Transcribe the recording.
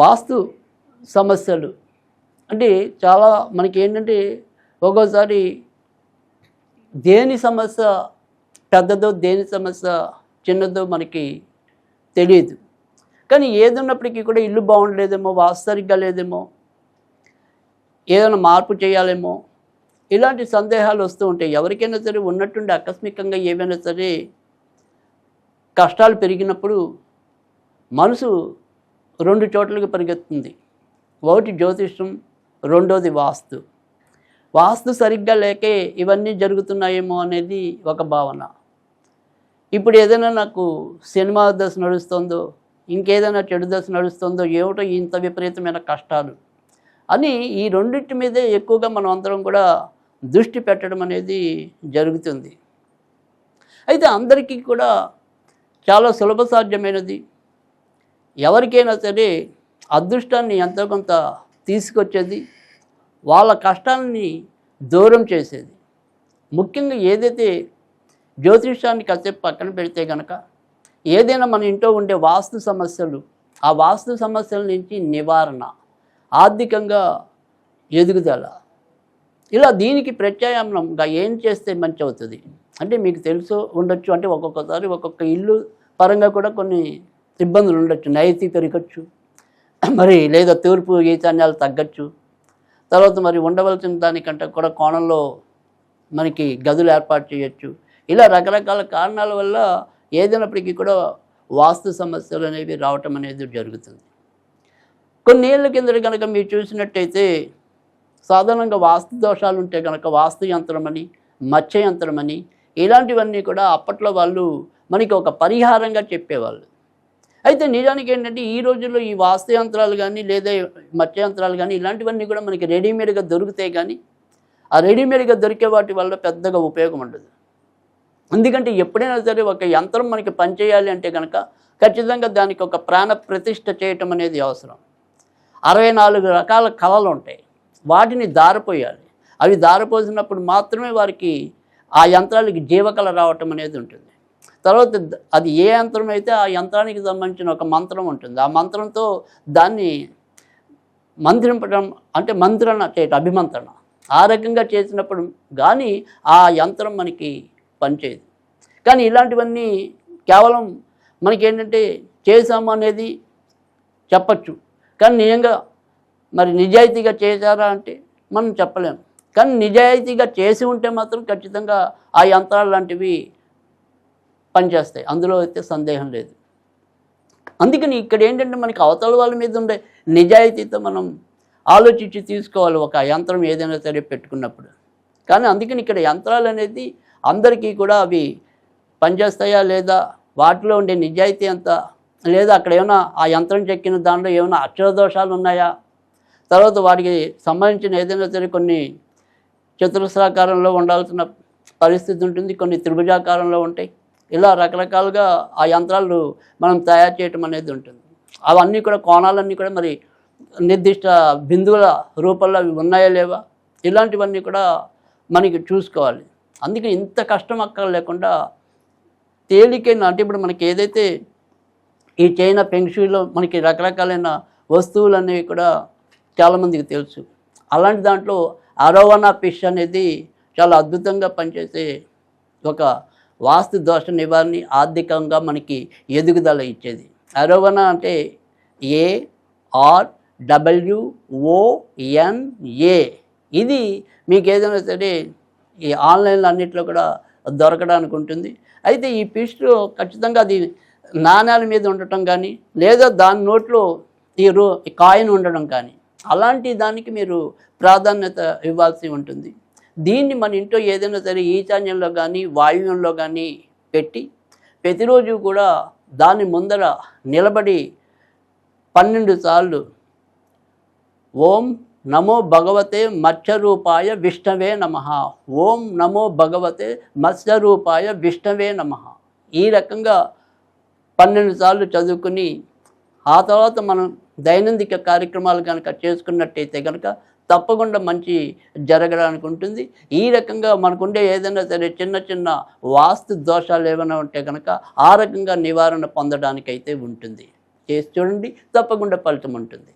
వాస్తు సమస్యలు అంటే చాలా మనకి ఏంటంటే ఒక్కోసారి దేని సమస్య పెద్దదో దేని సమస్య చిన్నదో మనకి తెలియదు. కానీ ఏదున్నప్పటికీ కూడా ఇల్లు బాగుండలేదేమో, వాస్తు సరిగ్గా లేదేమో, ఏదైనా మార్పు చేయాలేమో, ఇలాంటి సందేహాలు వస్తూ ఉంటాయి. ఎవరికైనా సరే ఉన్నట్టుండి ఆకస్మికంగా ఏవైనా సరే కష్టాలు పెరిగినప్పుడు మనసు 2 చోట్లకి పరిగెత్తుంది. ఒకటి జ్యోతిష్యం, రెండోది వాస్తు. వాస్తు సరిగ్గా లేకే ఇవన్నీ జరుగుతున్నాయేమో అనేది ఒక భావన. ఇప్పుడు ఏదైనా నాకు సినిమా దశ నడుస్తుందో, ఇంకేదైనా చెడు దశ నడుస్తుందో, ఏమిటో ఇంత విపరీతమైన కష్టాలు అని ఈ రెండింటి మీదే ఎక్కువగా మనం అందరం కూడా దృష్టి పెట్టడం అనేది జరుగుతుంది. అయితే అందరికీ కూడా చాలా సులభ సాధ్యమైనది, ఎవరికైనా సరే అదృష్టాన్ని ఎంతో కొంత తీసుకొచ్చేది, వాళ్ళ కష్టాలని దూరం చేసేది. ముఖ్యంగా ఏదైతే జ్యోతిష్యాన్ని కాసేపు పక్కన పెడితే కనుక ఏదైనా మన ఇంట్లో ఉండే వాస్తు సమస్యలు, ఆ వాస్తు సమస్యల నుంచి నివారణ, ఆర్థికంగా ఎదుగుదల, ఇలా దీనికి ప్రత్యామ్నాయంగా ఏం చేస్తే మంచి అవుతుంది అంటే మీకు తెలుసు ఉండొచ్చు. అంటే ఒక్కొక్కసారి ఒక్కొక్క ఇల్లు పరంగా కూడా కొన్ని ఇబ్బందులు ఉండొచ్చు. నైతి పెరగచ్చు, మరి లేదా తూర్పు ఈశాన్యాలు తగ్గచ్చు, తర్వాత మరి ఉండవలసిన దానికంటే కూడా కోణంలో మనకి గదులు ఏర్పాటు చేయొచ్చు. ఇలా రకరకాల కారణాల వల్ల ఏదైనప్పటికీ కూడా వాస్తు సమస్యలు అనేవి రావటం అనేది జరుగుతుంది. కొన్ని ఏళ్ళ కింద కనుక మీరు చూసినట్టయితే సాధారణంగా వాస్తు దోషాలు ఉంటే కనుక వాస్తు యంత్రమని, మత్స్య యంత్రమని, ఇలాంటివన్నీ కూడా అప్పట్లో వాళ్ళు మనకి ఒక పరిహారంగా చెప్పేవాళ్ళు. అయితే నిజానికి ఏంటంటే ఈ రోజుల్లో ఈ వాస్తు యంత్రాలు కానీ లేదా మత్స్య యంత్రాలు కానీ ఇలాంటివన్నీ కూడా మనకి రెడీమేడ్గా దొరుకుతాయి. కానీ ఆ రెడీమేడ్గా దొరికే వాటి వల్ల పెద్దగా ఉపయోగం ఉండదు. ఎందుకంటే ఎప్పుడైనా సరే ఒక యంత్రం మనకి పనిచేయాలి అంటే కనుక ఖచ్చితంగా దానికి ఒక ప్రాణ ప్రతిష్ఠ చేయటం అనేది అవసరం. 64 రకాల కళలు ఉంటాయి, వాటిని దారిపోయాలి. అవి దారిపోసినప్పుడు మాత్రమే వారికి ఆ యంత్రాలకి జీవకళ రావటం అనేది ఉంటుంది. తర్వాత అది ఏ యంత్రం అయితే ఆ యంత్రానికి సంబంధించిన ఒక మంత్రం ఉంటుంది. ఆ మంత్రంతో దాన్ని మంత్రింపడం అంటే మంత్రణ చేయటం, అభిమంత్రణ, ఆ రకంగా చేసినప్పుడు కానీ ఆ యంత్రం మనకి పనిచేయదు. కానీ ఇలాంటివన్నీ కేవలం మనకేంటంటే చేసాము అనేది చెప్పచ్చు, కానీ నిజంగా మరి నిజాయితీగా చేశారా అంటే మనం చెప్పలేము. కానీ నిజాయితీగా చేసి ఉంటే మాత్రం ఖచ్చితంగా ఆ యంత్రాలు లాంటివి పనిచేస్తాయి, అందులో అయితే సందేహం లేదు. అందుకని ఇక్కడ ఏంటంటే మనకి అవతల వాళ్ళ మీద ఉండే నిజాయితీతో మనం ఆలోచించి తీసుకోవాలి ఒక యంత్రం ఏదైనా సరే పెట్టుకున్నప్పుడు. కానీ అందుకని ఇక్కడ యంత్రాలు అనేది అందరికీ కూడా అవి పనిచేస్తాయా లేదా, వాటిలో ఉండే నిజాయితీ అంతా, లేదా అక్కడ ఏమైనా ఆ యంత్రం చెక్కిన దానిలో ఏమైనా అక్షర దోషాలు ఉన్నాయా, తర్వాత వాటికి సంబంధించిన ఏదైనా సరే కొన్ని చతురస్రాకారంలో ఉండాల్సిన పరిస్థితి ఉంటుంది, కొన్ని త్రిభుజాకారంలో ఉంటాయి. ఇలా రకరకాలుగా ఆ యంత్రాలు మనం తయారు చేయటం అనేది ఉంటుంది. అవన్నీ కూడా కోణాలన్నీ కూడా మరి నిర్దిష్ట బిందువుల రూపంలో అవి ఉన్నాయా లేవా, ఇలాంటివన్నీ కూడా మనకి చూసుకోవాలి. అందుకే ఇంత కష్టం అక్కర్ లేకుండా తేలికైన అంటే ఇప్పుడు మనకి ఏదైతే ఈ చైనా ఫెంగ్షూయిలో మనకి రకరకాలైన వస్తువులు అనేవి కూడా చాలామందికి తెలుసు. అలాంటి దాంట్లో అరోవనా ఫిష్ అనేది చాలా అద్భుతంగా పనిచేసే ఒక వాస్తు దోష నివారణ, ఆర్థికంగా మనకి ఎదుగుదల ఇచ్చేది. అరోవనా అంటే ARWONA. ఇది మీకు ఏదైనా సరే ఈ ఆన్లైన్లో అన్నింటిలో కూడా దొరకడానికి ఉంటుంది. అయితే ఈ ఫిష్ ఖచ్చితంగా అది నాణ్యాల మీద ఉండటం కానీ లేదా దాని నోట్లో ఈ కాయిన్ ఉండడం కానీ అలాంటి దానికి మీరు ప్రాధాన్యత ఇవ్వాల్సి ఉంటుంది. దీన్ని మన ఇంట్లో ఏదైనా సరే ఈశాన్యంలో కానీ వాయువ్యంలో కానీ పెట్టి ప్రతిరోజు కూడా దాని ముందర నిలబడి 12 సార్లు ఓం నమో భగవతే మత్స్యరూపాయ విష్ణవే నమః, ఓం నమో భగవతే మత్స్యరూపాయ విష్ణవే నమః, ఈ రకంగా 12 సార్లు చదువుకుని ఆ తర్వాత మనం దైనందిక కార్యక్రమాలు కనుక చేసుకున్నట్టయితే కనుక తప్పకుండా మంచి జరగడానికి ఉంటుంది. ఈ రకంగా మనకుండే ఏదైనా సరే చిన్న చిన్న వాస్తు దోషాలు ఏమైనా ఉంటే కనుక ఆ రకంగా నివారణ పొందడానికైతే ఉంటుంది. చేసి చూడండి, తప్పకుండా ఫలితం ఉంటుంది.